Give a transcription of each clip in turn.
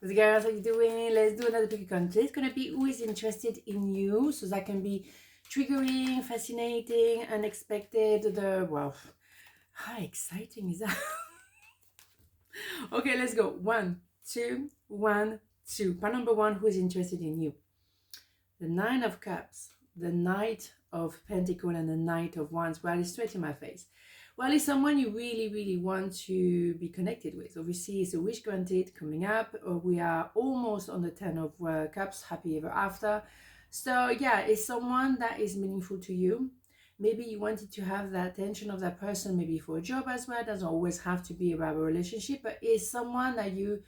The girls, how you doing? Let's do another pick a country. It's gonna be who is interested in you. So that can be triggering, fascinating, unexpected. Wow, how exciting is that? Okay, let's go. 1, 2, 1, 2. Part number 1, who is interested in you? The Nine of Cups, the Knight of Pentacles, and the Knight of Wands. Well, it's straight in my face. Well, it's someone you really, really want to be connected with. Obviously, it's a wish granted coming up. We are almost on the 10 of Cups, happy ever after. So yeah, it's someone that is meaningful to you. Maybe you wanted to have that attention of that person, maybe for a job as well. It doesn't always have to be about a relationship, but it's someone that you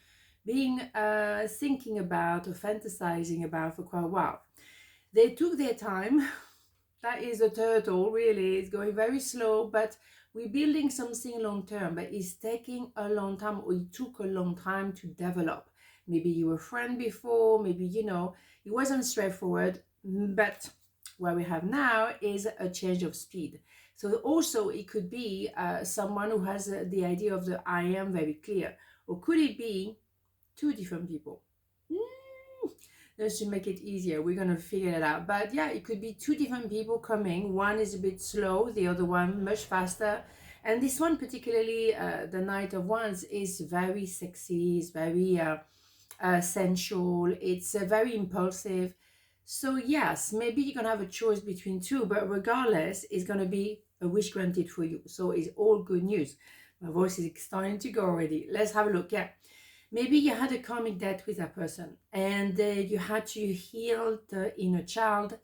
being thinking about or fantasizing about for quite a while. They took their time. That is a turtle, really. It's going very slow, but we're building something long term, but it's taking a long time, or it took a long time to develop. Maybe you were a friend before, maybe, it wasn't straightforward, but what we have now is a change of speed. So also it could be someone who has the idea of the I am very clear, or could it be 2 different people? Just to make it easier, we're gonna figure it out. But yeah, it could be 2 different people coming. One is a bit slow, the other one much faster. And this one particularly, the Knight of Wands, is very sexy, is very sensual, it's very impulsive. So yes, maybe you're gonna have a choice between 2, but regardless, it's gonna be a wish granted for you. So it's all good news. My voice is starting to go already. Let's have a look. Yeah. Maybe you had a karmic debt with that person, and you had to heal the inner child.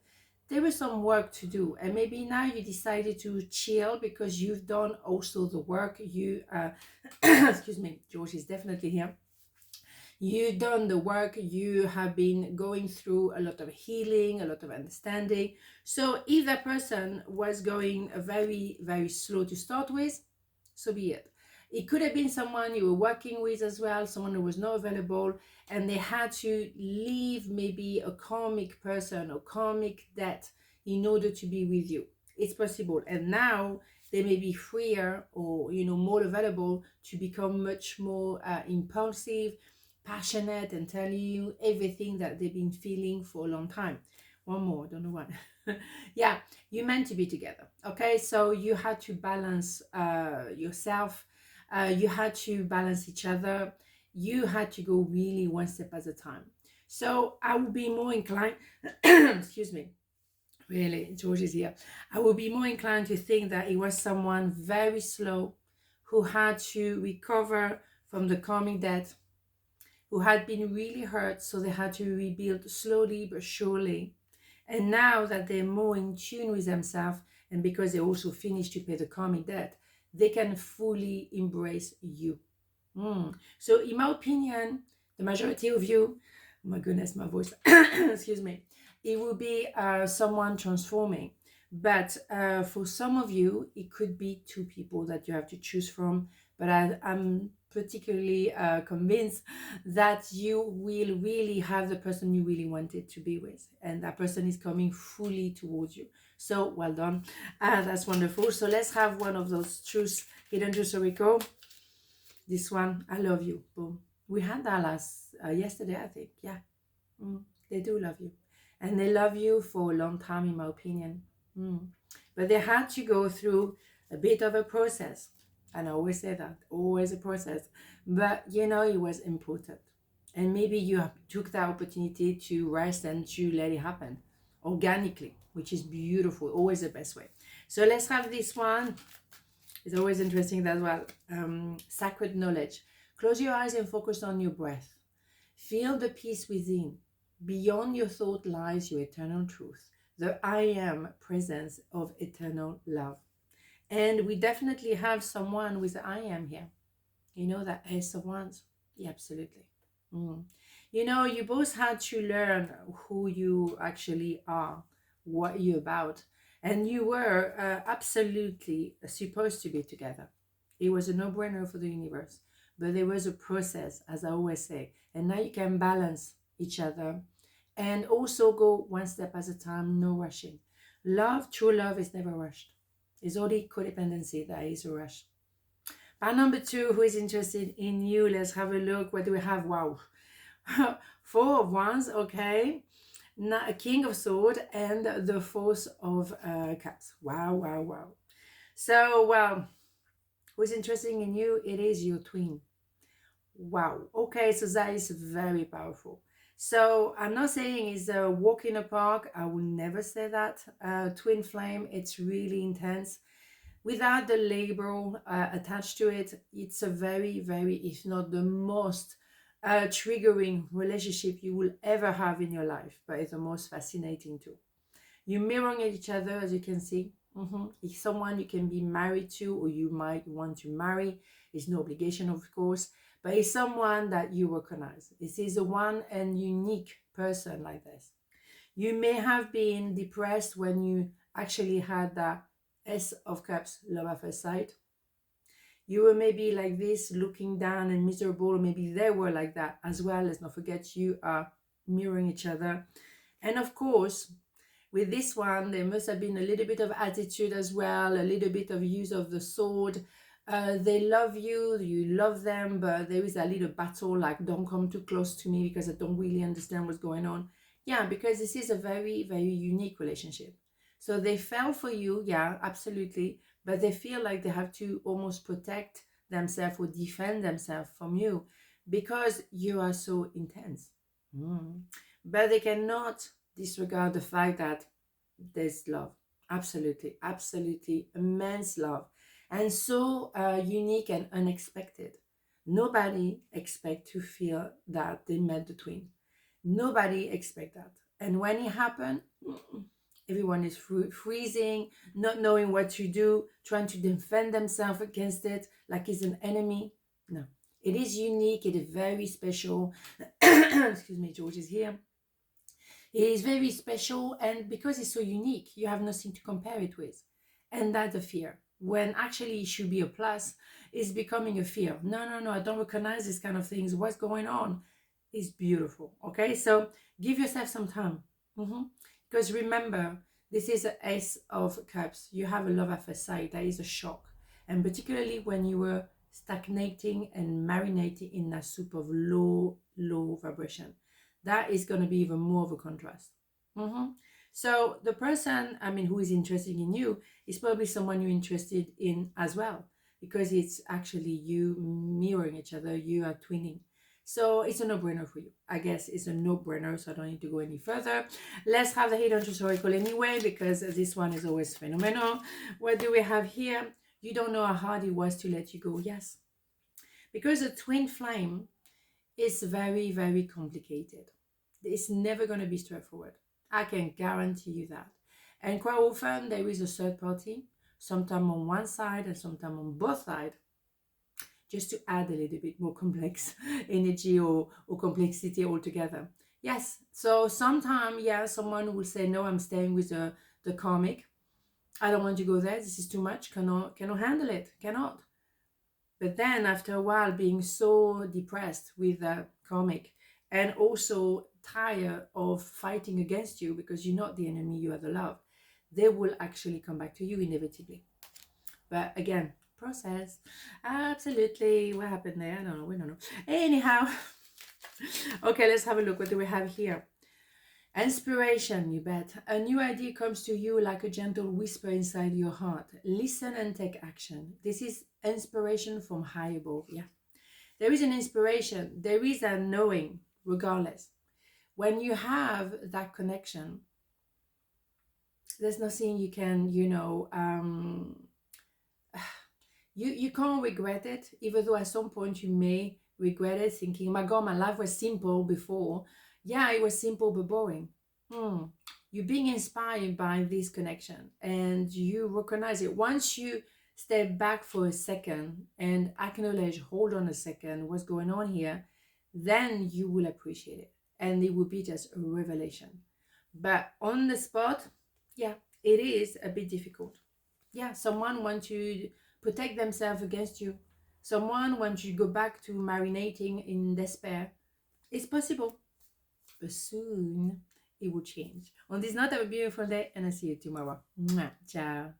There was some work to do, and maybe now you decided to chill because you've done also the work. You, excuse me, George is definitely here. You've done the work. You have been going through a lot of healing, a lot of understanding. So if that person was going very, very slow to start with, so be it. It could have been someone you were working with as well, someone who was not available, and they had to leave maybe a karmic person or karmic debt in order to be with you. It's possible. And now they may be freer or, more available to become much more impulsive, passionate, and tell you everything that they've been feeling for a long time. One more, don't know what. Yeah, you're meant to be together. Okay, so you had to balance yourself. You had to balance each other. You had to go really one step at a time. So I would be more inclined, excuse me, really, George is here. I would be more inclined to think that it was someone very slow who had to recover from the karmic debt, who had been really hurt, so they had to rebuild slowly but surely. And now that they're more in tune with themselves, and because they also finished to pay the karmic debt, they can fully embrace you. So in my opinion, the majority of you, oh my goodness, my voice, excuse me, it will be someone transforming. But for some of you, it could be 2 people that you have to choose from. But I'm particularly convinced that you will really have the person you really wanted to be with, and that person is coming fully towards you. So well done. That's wonderful. So let's have one of those truths, hidden truths. So we go. This one, I love you. Boom. We had that yesterday, I think. Yeah. They do love you, and they love you for a long time, in my opinion. But they had to go through a bit of a process. And I always say that, always a process. But, it was important. And maybe you took that opportunity to rest and to let it happen organically, which is beautiful, always the best way. So let's have this one. It's always interesting as well. Sacred knowledge. Close your eyes and focus on your breath. Feel the peace within. Beyond your thought lies your eternal truth, the I am presence of eternal love. And we definitely have someone with I am here. That Ace of Wands. Yeah, absolutely. You both had to learn who you actually are, what you're about. And you were absolutely supposed to be together. It was a no-brainer for the universe. But there was a process, as I always say. And now you can balance each other and also go one step at a time, no rushing. Love, true love, is never rushed. It's only codependency that is a rush. Part number 2, who is interested in you? Let's have a look. What do we have? Wow. Four of Wands, okay. Now, a King of Swords and the Force of Cups. Wow, wow, wow. So, well, who's interesting in you? It is your twin. Wow. Okay, so that is very powerful. So I'm not saying it's a walk in a park. I will never say that. Twin flame, it's really intense. Without the label attached to it, it's a very, very, if not the most triggering relationship you will ever have in your life, but it's the most fascinating too. You're mirroring each other, as you can see. It's someone you can be married to, or you might want to marry. It's no obligation, of course, but it's someone that you recognize. This is a one and unique person like this. You may have been depressed when you actually had that S of Cups, love at first sight. You were maybe like this, looking down and miserable, or maybe they were like that as well. Let's not forget, you are mirroring each other. And of course, with this one, there must have been a little bit of attitude as well, a little bit of use of the sword. They love you, you love them, but there is a little battle like, don't come too close to me because I don't really understand what's going on. Yeah, because this is a very, very unique relationship. So they fell for you, yeah, absolutely, but they feel like they have to almost protect themselves or defend themselves from you because you are so intense. But they cannot disregard the fact that there's love. Absolutely, absolutely immense love. And so unique and unexpected. Nobody expect to feel that they met the twin. Nobody expect that. And when it happened, everyone is freezing, not knowing what to do, trying to defend themselves against it like it's an enemy. No, it is unique. It is very special. Excuse me, George is here. It is very special, and because it's so unique, you have nothing to compare it with. And that's a fear. When actually it should be a plus, it's becoming a fear. No, I don't recognize these kind of things. What's going on? It's beautiful. Okay, so give yourself some time. Because remember, this is an Ace of Cups. You have a love at first sight. That is a shock. And particularly when you were stagnating and marinating in a soup of low vibration. That is going to be even more of a contrast. So the person, who is interested in you is probably someone you're interested in as well, because it's actually you mirroring each other. You are twinning. So it's a no-brainer for you. I guess it's a no-brainer, so I don't need to go any further. Let's have the hidden historical anyway, because this one is always phenomenal. What do we have here? You don't know how hard it was to let you go. Yes. Because a twin flame is very, very complicated. It's never going to be straightforward. I can guarantee you that. And quite often there is a third party, sometimes on one side and sometimes on both sides, just to add a little bit more complex energy or complexity altogether. Yes, so sometimes, yeah, someone will say, no, I'm staying with the karmic. I don't want to go there. This is too much. Cannot handle it. Cannot. But then after a while, being so depressed with the karmic and also tired of fighting against you because you're not the enemy, you are the love, they will actually come back to you inevitably. But again, process. Absolutely. What happened there? I don't know. We don't know. Anyhow. Okay, let's have a look. What do we have here? Inspiration, you bet. A new idea comes to you like a gentle whisper inside your heart. Listen and take action. This is inspiration from high above. Yeah. There is an inspiration. There is a knowing, regardless. When you have that connection, there's nothing you can, you can't regret it, even though at some point you may regret it, thinking, oh my God, my life was simple before. Yeah, it was simple but boring. You're being inspired by this connection and you recognize it. Once you step back for a second and acknowledge, hold on a second, what's going on here, then you will appreciate it. And it will be just a revelation. But on the spot, yeah, it is a bit difficult. Yeah, someone wants to protect themselves against you. Someone wants you to go back to marinating in despair. It's possible, but soon it will change. On this note, have a beautiful day and I'll see you tomorrow. Mwah. Ciao.